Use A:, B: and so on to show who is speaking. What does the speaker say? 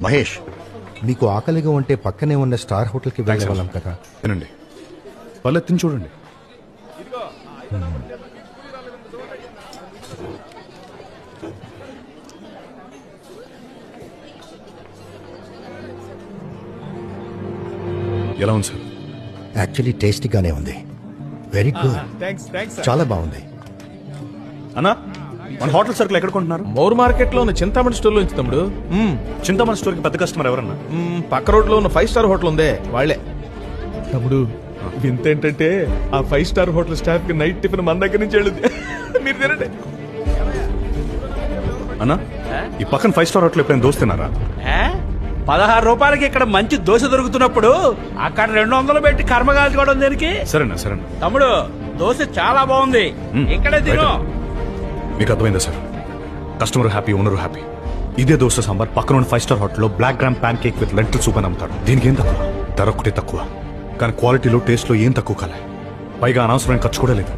A: మహేష్, మీకు ఆకలిగా ఉంటే పక్కనే ఉన్న స్టార్ హోటల్కి వెళ్ళగలం కదా.
B: తినండి, పర్లేదు తిని చూడండి. ఎలా ఉంది సార్?
A: యాక్చువల్లీ టేస్టీగానే ఉంది. Very good. చాలా బాగుంది.
B: అన్నా, మన హోటల్ సరుకులు ఎక్కడ కొంటున్నారు?
C: మౌర్ మార్కెట్ లో ఉన్న చింతామణి స్టోర్ లో తమ్ముడు.
B: చింతామణి స్టోర్ కి పెద్ద కస్టమర్ ఎవరన్నా?
C: పక్క రోడ్ లో ఉన్న 5 స్టార్ హోటల్ ఉందే వాళ్లే. తమ్ముడు వింత ఏంటంటే ఆ 5 స్టార్ హోటల్ స్టాఫ్ కి నైట్ టిఫిన్ మన దగ్గర నుంచి వెళ్ళింది. మీరు తినండి
B: అన్నా. ఈ పక్కన 5 స్టార్ హోటల్ ఎప్పుడైనా దోస్తున్నారా?
D: 16 రూపాయలకి ఇక్కడ మంచి దోశ దొరుకుతున్నప్పుడు అక్కడ 200 పెట్టి కర్మ కాల్చుకోవడం దేనికి?
B: సరేనా సరేనా
D: తమ్ముడు, దోశ చాలా బాగుంది, ఇక్కడే తిను.
B: మీకు అర్థమైందా sir? Customer happy, owner happy. ఇదే దోశ సాంబార్ పక్కన ఉన్న 5 స్టార్ హోటల్లో black gram pancake with lentil soup అని అమ్ముతాడు. దీనికి ఏం తక్కువ? ధర ఒకటి తక్కువ, కానీ క్వాలిటీలో టేస్ట్ లో ఏం తక్కువ కాలే. పైగా అనవసరమైన ఖర్చు కూడా లేదు.